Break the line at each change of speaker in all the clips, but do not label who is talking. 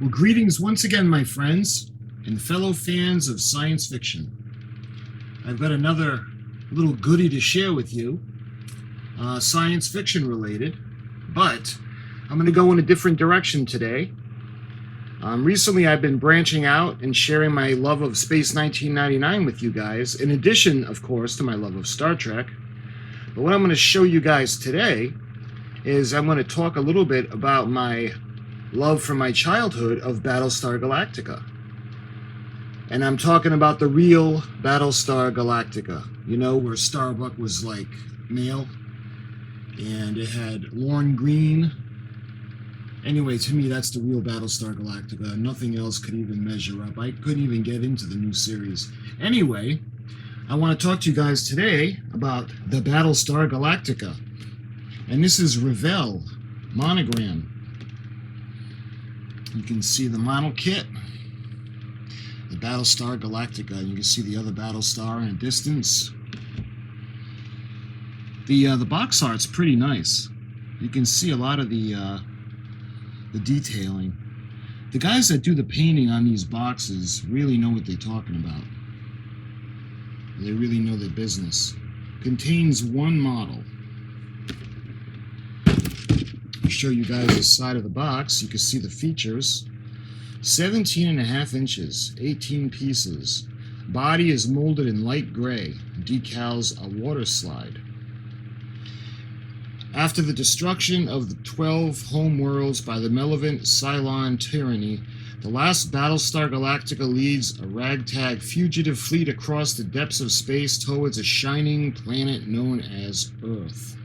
Well, greetings once again, my friends and fellow fans of science fiction. I've got another little goodie to share with you, science fiction related, but I'm going to go in a different direction today. Recently, I've been branching out and sharing my love of Space 1999 with you guys, in addition, of course, to my love of Star Trek. But what I'm going to show you guys today is I'm going to talk a little bit about my love from my childhood of Battlestar Galactica. And I'm talking about the real Battlestar Galactica. You know, where Starbuck was like male and it had Lorne Green. Anyway, to me, that's the real Battlestar Galactica. Nothing else could even measure up. I couldn't even get into the new series. Anyway, I want to talk to you guys today about the Battlestar Galactica. And this is REVELL Monogram. You can see the model kit, the Battlestar Galactica, and you can see the other Battlestar in a distance. The box art's pretty nice. You can see a lot of the detailing. The guys that do the painting on these boxes really know what they're talking about. They really know their business. Contains one model. I'll show you guys the side of the box. You can see the features. 17.5 inches, 18 pieces. Body is molded in light gray. Decals a water slide. After the destruction of the 12 homeworlds by the malevolent Cylon tyranny, the last Battlestar Galactica leads a ragtag fugitive fleet across the depths of space towards a shining planet known as Earth.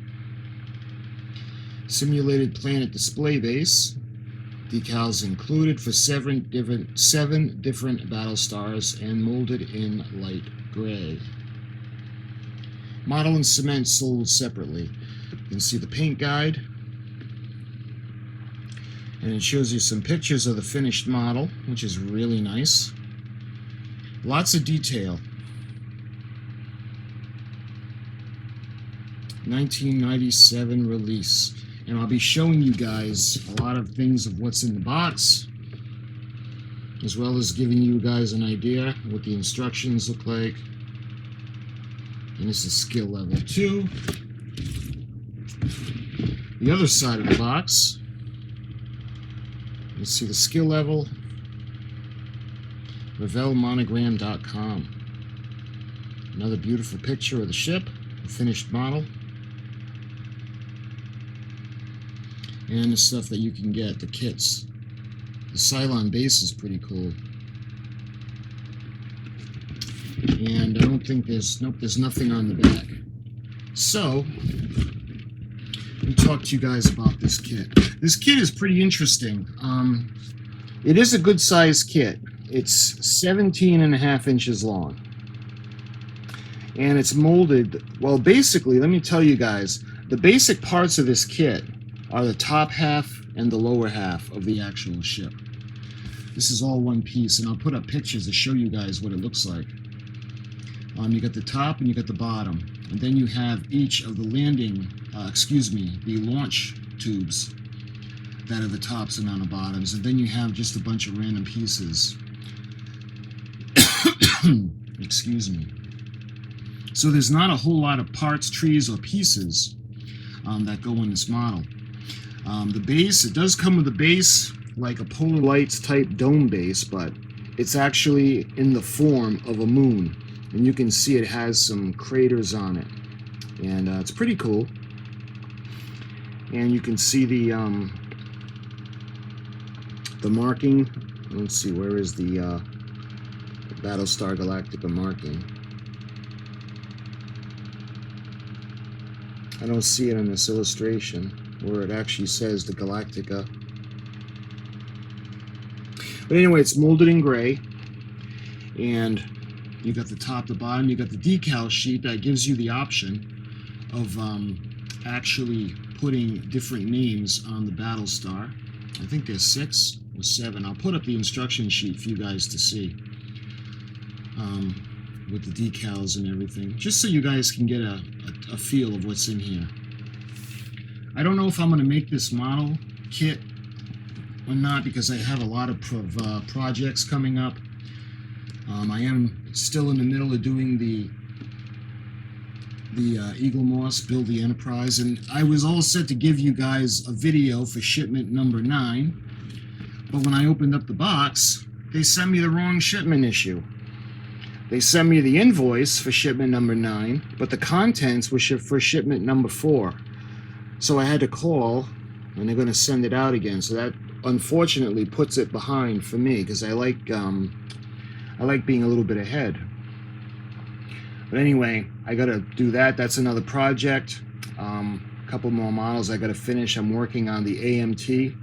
Simulated planet display base. Decals included for seven different Battlestars and molded in light gray. Model and cement sold separately. You can see the paint guide. And it shows you some pictures of the finished model, which is really nice. Lots of detail. 1997 release. And I'll be showing you guys a lot of things of what's in the box, as well as giving you guys an idea what the instructions look like. And this is skill level 2. The other side of the box, you see the skill level, REVELLmonogram.com. Another beautiful picture of the ship, the finished model. And the stuff that you can get, the kits. The Cylon base is pretty cool. And I don't think there's nothing on the back. So, let me talk to you guys about this kit. This kit is pretty interesting. It is a good size kit. It's 17.5 inches long. And it's molded, well, basically, let me tell you guys, the basic parts of this kit are the top half and the lower half of the actual ship. This is all one piece, and I'll put up pictures to show you guys what it looks like. You got the top and you got the bottom, and then you have each of the the launch tubes that are the tops and on the bottoms, and then you have just a bunch of random pieces. Excuse me. So there's not a whole lot of parts, trees, or pieces that go in this model. The base, it does come with a base like a Polar Lights type dome base, but it's actually in the form of a moon. And you can see it has some craters on it. And it's pretty cool. And you can see the marking. Let's see, where is the Battlestar Galactica marking? I don't see it in this illustration, where it actually says the Galactica. But anyway, it's molded in gray, and you got the top, the bottom, you got the decal sheet that gives you the option of actually putting different names on the Battlestar. I think there's 6 or 7. I'll put up the instruction sheet for you guys to see, with the decals and everything, just so you guys can get a feel of what's in here. I don't know if I'm going to make this model kit or not, because I have a lot of projects coming up. I am still in the middle of doing the Eagle Moss Build the Enterprise, and I was all set to give you guys a video for shipment number 9, but when I opened up the box, they sent me the wrong shipment issue. They sent me the invoice for shipment number 9, but the contents were for shipment number 4. So I had to call, and they're going to send it out again. So that unfortunately puts it behind for me, because I like being a little bit ahead. But anyway, I got to do that. That's another project. A couple more models I got to finish. I'm working on the AMT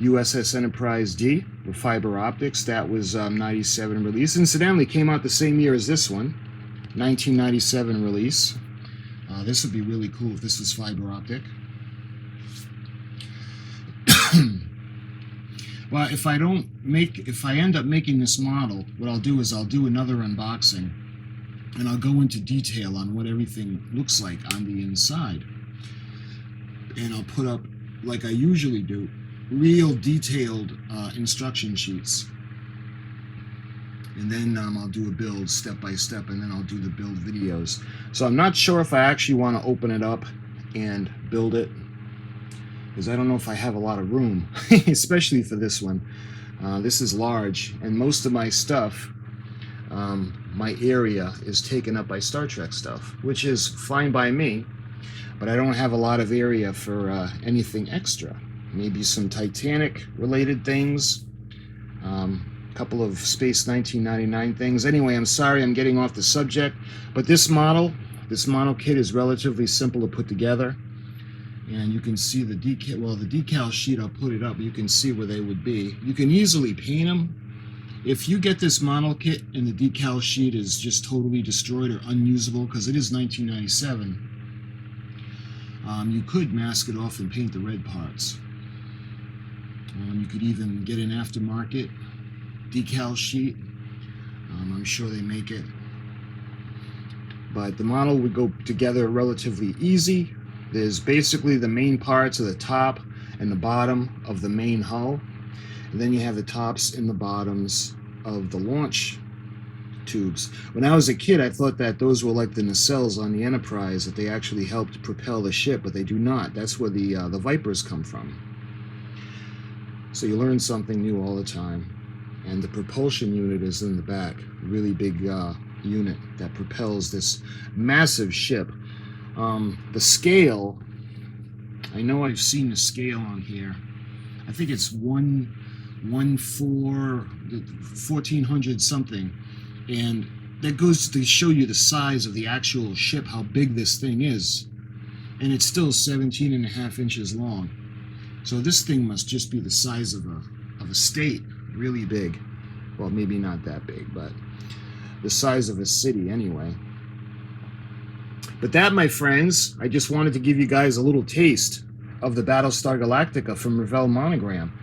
USS Enterprise D with fiber optics. That was 97 release. Incidentally, came out the same year as this one, 1997 release. This would be really cool if this was fiber optic. Well, if I end up making this model, what I'll do is I'll do another unboxing, and I'll go into detail on what everything looks like on the inside. And I'll put up, like I usually do, real detailed instruction sheets. And then I'll do a build step by step, and then I'll do the build videos. So I'm not sure if I actually want to open it up and build it, because I don't know if I have a lot of room, especially for this one. This is large, and most of my stuff, my area is taken up by Star Trek stuff, which is fine by me, but I don't have a lot of area for anything extra. Maybe some Titanic related things, a couple of Space 1999 things. Anyway, I'm sorry I'm getting off the subject, but this model kit is relatively simple to put together. And you can see the decal, well, the decal sheet, I'll put it up, you can see where they would be. You can easily paint them. If you get this model kit and the decal sheet is just totally destroyed or unusable, because it is 1997, you could mask it off and paint the red parts. You could even get an aftermarket decal sheet. I'm sure they make it. But the model would go together relatively easy. There's basically the main parts of the top and the bottom of the main hull. And then you have the tops and the bottoms of the launch tubes. When I was a kid, I thought that those were like the nacelles on the Enterprise, that they actually helped propel the ship, but they do not. That's where the Vipers come from. So you learn something new all the time. And the propulsion unit is in the back. Really big unit that propels this massive ship. The scale, I know I've seen the scale on here. I think it's 1400 something, and that goes to show you the size of the actual ship, how big this thing is, and it's still 17.5 inches long. So this thing must just be the size of a state, really big. Well, maybe not that big, but the size of a city anyway. But that, my friends, I just wanted to give you guys a little taste of the Battlestar Galactica from REVELL Monogram.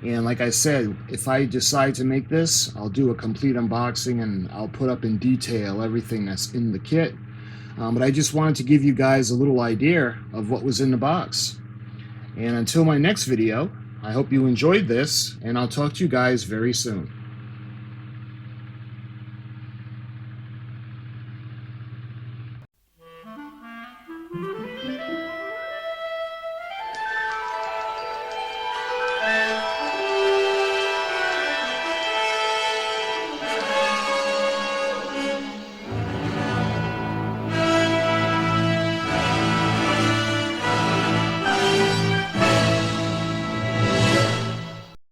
And like I said, if I decide to make this, I'll do a complete unboxing and I'll put up in detail everything that's in the kit. But I just wanted to give you guys a little idea of what was in the box. And until my next video, I hope you enjoyed this, and I'll talk to you guys very soon.